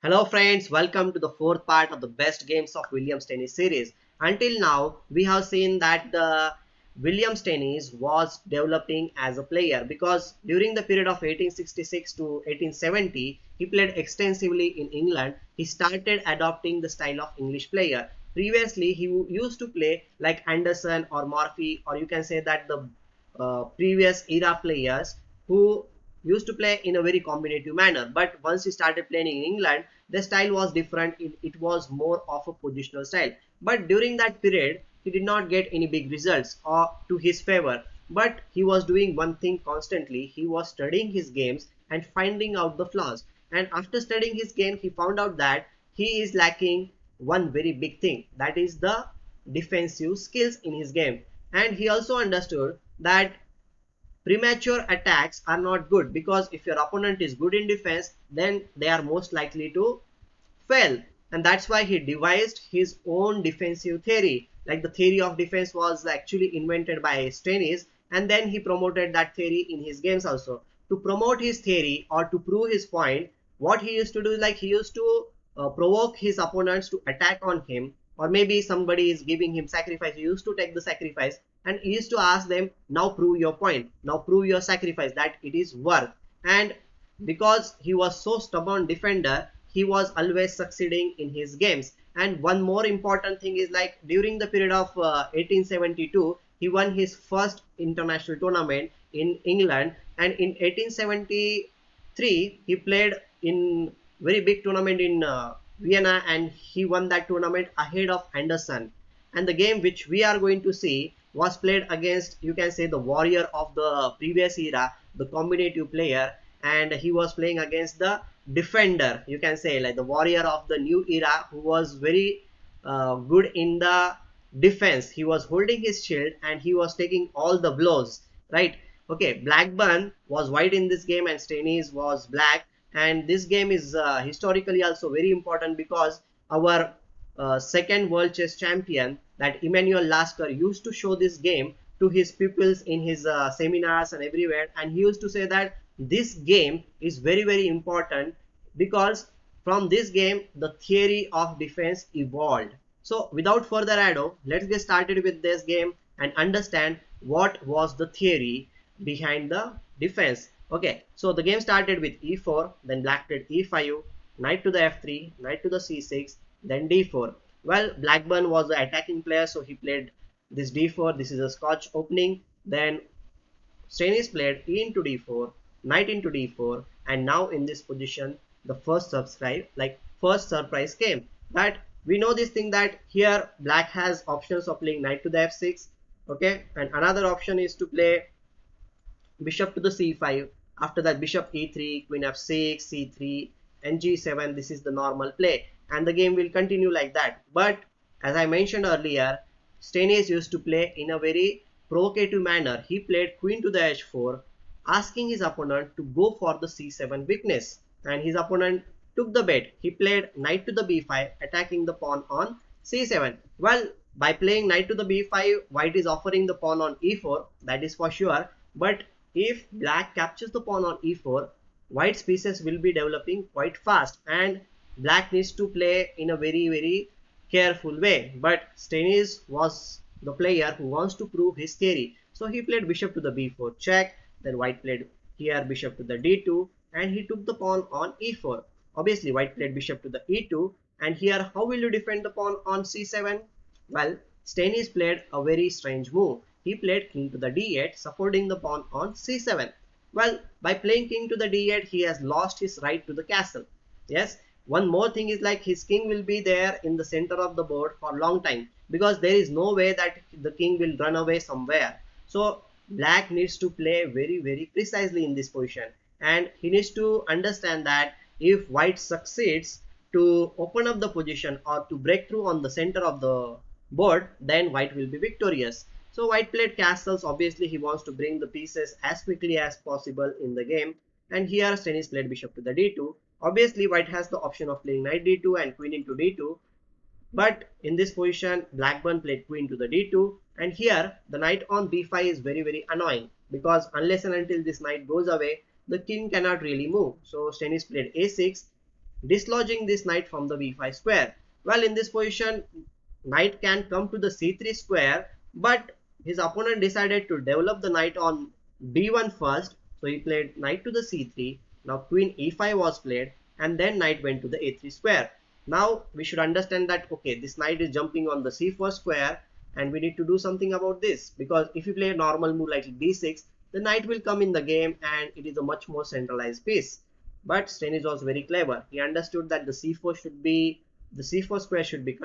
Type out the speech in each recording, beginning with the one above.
Hello friends, welcome to the fourth part of the best games of William Steinitz series. Until now, we have seen that the William Steinitz was developing as a player because during the period of 1866 to 1870, he played extensively in England. He started adopting the style of English player. Previously, he used to play like Anderson or Murphy, or you can say that the previous era players who used to play in a very combinative manner. But once he started playing in England, the style was different. It was more of a positional style. But during that period, he did not get any big results or to his favor. But he was doing one thing constantly. He was studying his games and finding out the flaws. And after studying his game, he found out that he is lacking one very big thing, that is the defensive skills in his game. And he also understood that premature attacks are not good because if your opponent is good in defense, then they are most likely to fail. And that's why he devised his own defensive theory. Like the theory of defense was actually invented by Steinitz, and then he promoted that theory in his games also. To promote his theory or to prove his point, what he used to do is like he used to provoke his opponents to attack on him, or maybe somebody is giving him sacrifice. He used to take the sacrifice and he used to ask them, now prove your point, now prove your sacrifice that it is worth. And because he was so stubborn defender, he was always succeeding in his games. And one more important thing is like during the period of 1872, he won his first international tournament in England, and in 1873 he played in very big tournament in Vienna, and he won that tournament ahead of Anderson. And the game which we are going to see was played against, you can say, the warrior of the previous era, the combinative player, and he was playing against the defender, you can say, like the warrior of the new era, who was very good in the defense. He was holding his shield and he was taking all the blows, right? Okay, Blackburne was white in this game and Steinitz was black. And this game is historically also very important because our second world chess champion, that Emmanuel Lasker, used to show this game to his pupils in his seminars and everywhere, and he used to say that this game is very important because from this game the theory of defense evolved. So without further ado, let's get started with this game and understand what was the theory behind the defense. Okay, so the game started with e4, then black played e5, knight to the f3, knight to the c6, then d4. Well, Blackburne was the attacking player, so he played this d4. This is a Scotch opening. Then Steinitz played e into d4, knight into d4, and now in this position, the first surprise came. That we know this thing that here black has options of playing knight to the f6, okay, and another option is to play bishop to the c5. After that, bishop e3, queen f6, c3, and g7. This is the normal play, and the game will continue like that. But as I mentioned earlier, Steinitz used to play in a very provocative manner. He played queen to the h4, asking his opponent to go for the c7 weakness, and his opponent took the bait. He played knight to the b5, attacking the pawn on c7. Well, by playing knight to the b5, white is offering the pawn on e4, that is for sure. But if black captures the pawn on e4, white's pieces will be developing quite fast, and black needs to play in a very careful way. But Steinitz was the player who wants to prove his theory, so he played bishop to the b4 check. Then white played here bishop to the d2, and he took the pawn on e4. Obviously white played bishop to the e2, and here how will you defend the pawn on c7? Well, Steinitz played a very strange move. He played king to the d8, supporting the pawn on c7. Well, by playing king to the d8, he has lost his right to the castle. Yes, one more thing is like his king will be there in the center of the board for a long time because there is no way that the king will run away somewhere. So black needs to play very precisely in this position, and he needs to understand that if white succeeds to open up the position or to break through on the center of the board, then white will be victorious. So white played castles. Obviously he wants to bring the pieces as quickly as possible in the game, and here Steinitz played bishop to the d2. Obviously white has the option of playing knight d2 and queen into d2, but in this position Blackburne played queen to the d2, and here the knight on b5 is very annoying because unless and until this knight goes away, the king cannot really move. So Steinitz played a6, dislodging this knight from the b5 square. Well, in this position, knight can come to the c3 square, but his opponent decided to develop the knight on b1 first, so he played knight to the c3. Now queen e5 was played, and then knight went to the a3 square. Now we should understand that okay, this knight is jumping on the c4 square, and we need to do something about this, because if you play a normal move like b6, the knight will come in the game and it is a much more centralized piece. But Steinitz was very clever. He understood that the c4 square should be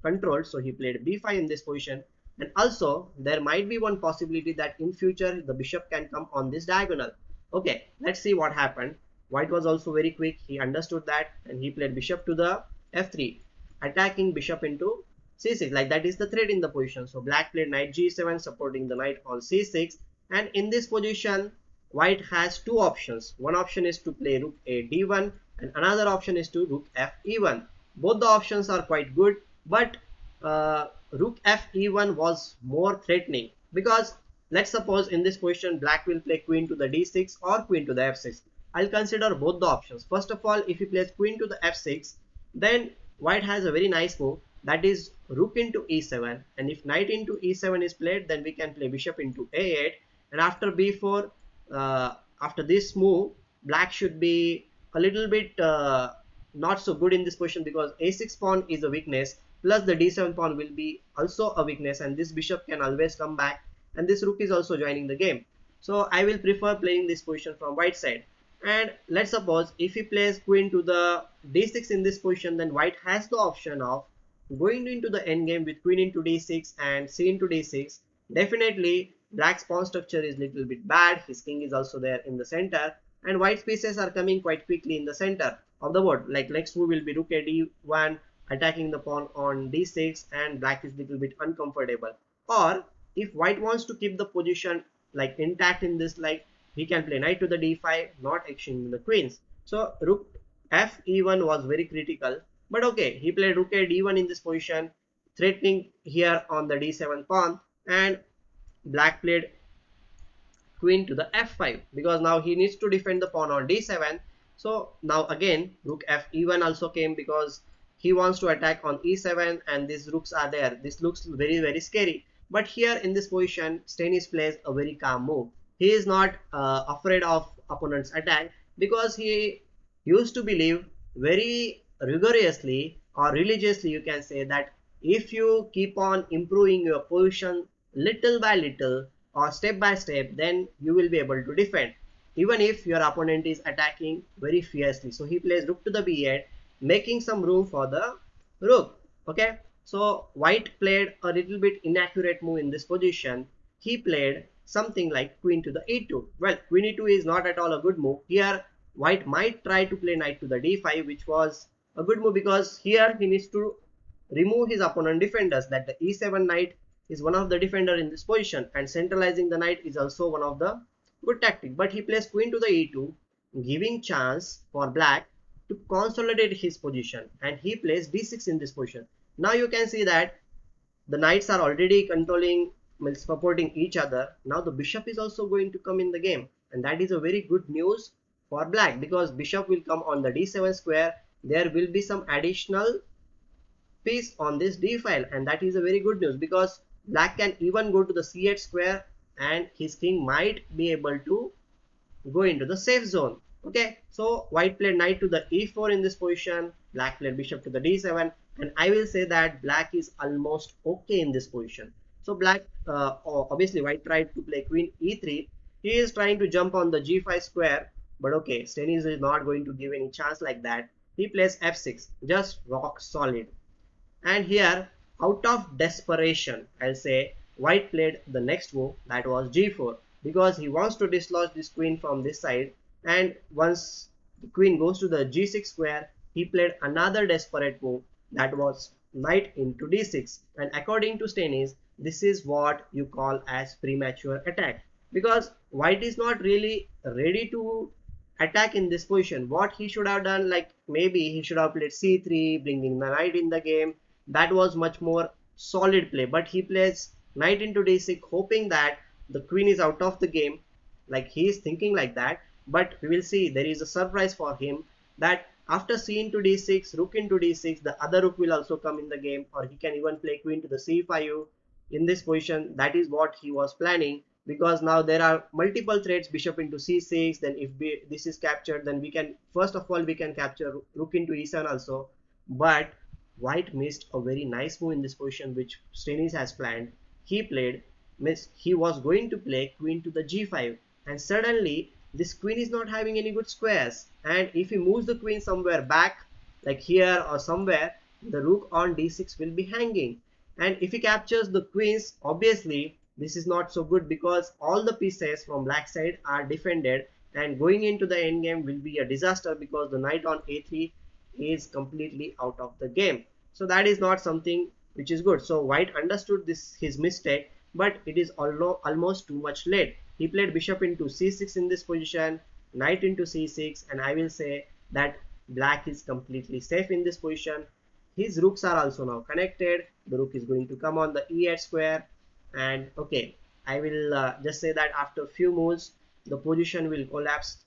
controlled, so he played b5 in this position. And also there might be one possibility that in future the bishop can come on this diagonal. Okay, let's see what happened. White was also very quick. He understood that and he played bishop to the f3, attacking bishop into c6. Like that is the threat in the position. So black played knight g7, supporting the knight on c6. And in this position, white has two options. One option is to play rook a d1, and another option is to rook f e1. Both the options are quite good, but rook f e1 was more threatening, because let's suppose in this position black will play queen to the d6 or queen to the f6. I'll consider both the options. First of all, if he plays queen to the f6, then white has a very nice move, that is rook into e7, and if knight into e7 is played, then we can play bishop into a8, and after b4, after this move, black should be a little bit not so good in this position, because a6 pawn is a weakness, plus the d7 pawn will be also a weakness, and this bishop can always come back, and this rook is also joining the game. So I will prefer playing this position from white side. And let's suppose if he plays queen to the d6 in this position, then white has the option of going into the endgame with queen into d6 and c into d6. Definitely black's pawn structure is little bit bad. His king is also there in the center, and white's pieces are coming quite quickly in the center of the board. Like next move will be rook a d1, attacking the pawn on d6, and black is little bit uncomfortable. Or if white wants to keep the position like intact in this, like he can play knight to the d5, not exchanging the queens. So rook f e1 was very critical, but okay, he played rook a d1 in this position, threatening here on the d7 pawn, and black played queen to the f5, because now he needs to defend the pawn on d7. So now again rook f e1 also came, because he wants to attack on e7, and these rooks are there. This looks very scary, but here in this position Steinitz plays a very calm move. He is not afraid of opponent's attack, because he used to believe very rigorously or religiously, you can say, that if you keep on improving your position little by little or step by step, then you will be able to defend even if your opponent is attacking very fiercely. So he plays rook to the b8, making some room for the rook. Okay, so white played a little bit inaccurate move in this position. He played something like queen to the e2. Well, queen e2 is not at all a good move. Here white might try to play knight to the d5, which was a good move, because here he needs to remove his opponent defenders. That the e7 knight is one of the defender in this position, and centralizing the knight is also one of the good tactic. But he plays queen to the e2, giving chance for black to consolidate his position, and he plays d6 in this position. Now you can see that the knights are already controlling, supporting each other. Now the bishop is also going to come in the game, and that is a very good news for black, because bishop will come on the d7 square. There will be some additional piece on this d file, and that is a very good news, because black can even go to the c8 square, and his king might be able to go into the safe zone. Okay, so white played knight to the e4 in this position, black played bishop to the d7, and I will say that black is almost okay in this position. So black, obviously white tried to play queen e3. He is trying to jump on the g5 square, but okay, Steinitz is not going to give any chance like that. He plays f6, just rock solid. And here, out of desperation, I'll say, white played the next move, that was g4, because he wants to dislodge this queen from this side, and once the queen goes to the g6 square, he played another desperate move, that was knight into d6. And according to Steinitz, this is what you call as premature attack, because white is not really ready to attack in this position. What he should have done, like maybe he should have played c3, bringing the knight in the game. That was much more solid play, but he plays knight into d6, hoping that the queen is out of the game. Like he is thinking like that, but we will see there is a surprise for him, that After c into d6, rook into d6, the other rook will also come in the game, or he can even play queen to the c5 in this position. That is what he was planning, because now there are multiple threats, bishop into c6, then if this is captured, then we can, first of all, we can capture rook into e7 also. But white missed a very nice move in this position which Stenisz has planned. He played, means he was going to play queen to the g5, and suddenly this queen is not having any good squares, and if he moves the queen somewhere back, like here or somewhere, the rook on d6 will be hanging. And if he captures the queens, obviously this is not so good, because all the pieces from black side are defended, and going into the endgame will be a disaster, because the knight on a3 is completely out of the game. So that is not something which is good. So white understood this his mistake, but it is almost too much late. He played bishop into c6 in this position, knight into c6, and I will say that black is completely safe in this position. His rooks are also now connected. The rook is going to come on the e8 square, and okay, I will just say that after few moves the position will collapse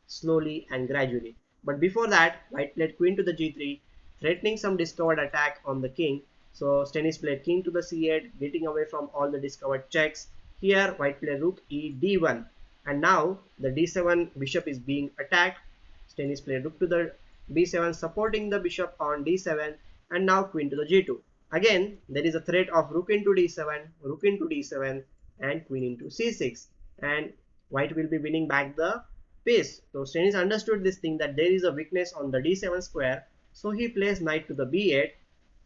slowly and gradually. But before that, white played queen to the g3, threatening some discovered attack on the king. So Stenisz played king to the c8, getting away from all the discovered checks. Here white played rook e d1, and now the d7 bishop is being attacked. Stenisz played rook to the b7, supporting the bishop on d7, and now queen to the g2. Again, there is a threat of rook into d7, rook into d7, and queen into c6, and white will be winning back the piece. So Stenisz understood this thing, that there is a weakness on the d7 square, so he plays knight to the b8,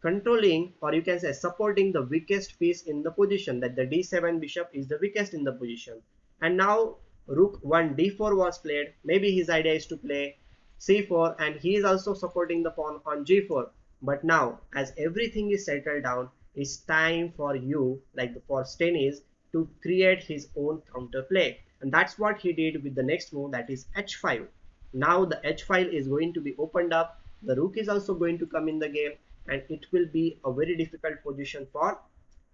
controlling, or you can say supporting, the weakest piece in the position, that the d7 bishop is the weakest in the position. And now rook 1 d4 was played. Maybe his idea is to play c4, and he is also supporting the pawn on g4. But now, as everything is settled down, it's time for you, like for Stenisz, to create his own counterplay. And that's what he did with the next move, that is h5. Now the h file is going to be opened up, the rook is also going to come in the game, and it will be a very difficult position for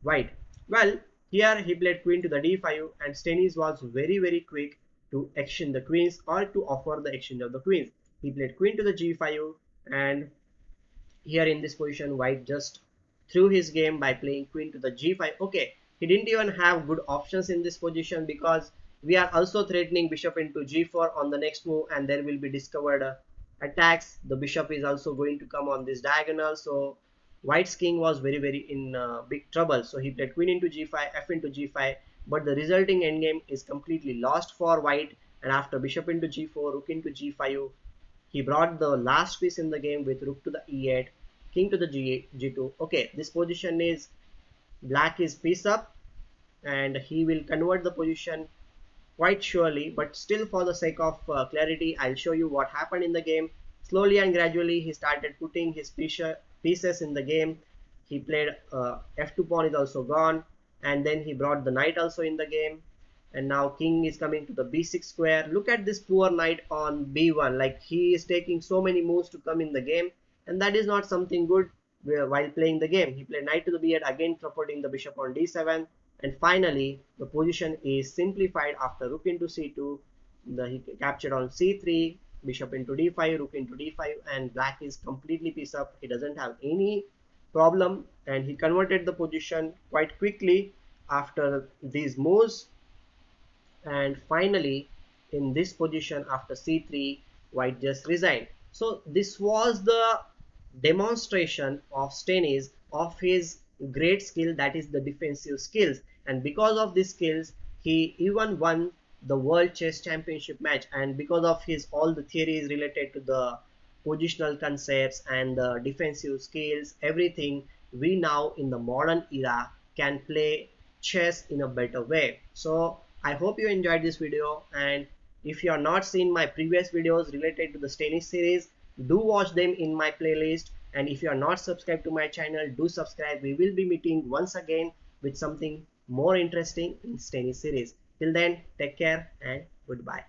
white. Well, here he played queen to the d5, and Stenisz was very quick to exchange the queens, or to offer the exchange of the queens. He played queen to the g5, and here in this position white just threw his game by playing queen to the g5. Okay, he didn't even have good options in this position, because we are also threatening bishop into g4 on the next move, and there will be discovered attacks. The bishop is also going to come on this diagonal, so white's king was very in big trouble. So he played queen into g5, f into g5, but the resulting endgame is completely lost for white. And after bishop into g4, rook into g5, he brought the last piece in the game with rook to the e8, king to the g2. Okay, this position is, black is piece up, and he will convert the position quite surely. But still, for the sake of clarity, I'll show you what happened in the game. Slowly and gradually he started putting his pieces in the game. He played f2 pawn is also gone, and then he brought the knight also in the game, and now king is coming to the b6 square. Look at this poor knight on b1, like he is taking so many moves to come in the game, and that is not something good while playing the game. He played knight to the b8, again supporting the bishop on d7, and finally the position is simplified after rook into c2. He captured on c3, bishop into d5, rook into d5, and black is completely piece up. He doesn't have any problem, and he converted the position quite quickly after these moves. And finally, in this position after c3, white just resigned. So this was the demonstration of Stenisz of his great skill, that is the defensive skills, and because of these skills he even won the world chess championship match. And because of his all the theories related to the positional concepts and the defensive skills, everything, we now in the modern era can play chess in a better way. So I hope you enjoyed this video, and if you have not seen my previous videos related to the Stenisz series, do watch them in my playlist. And if you are not subscribed to my channel, do subscribe. We will be meeting once again with something more interesting in Stenisz series. Till then, take care and goodbye.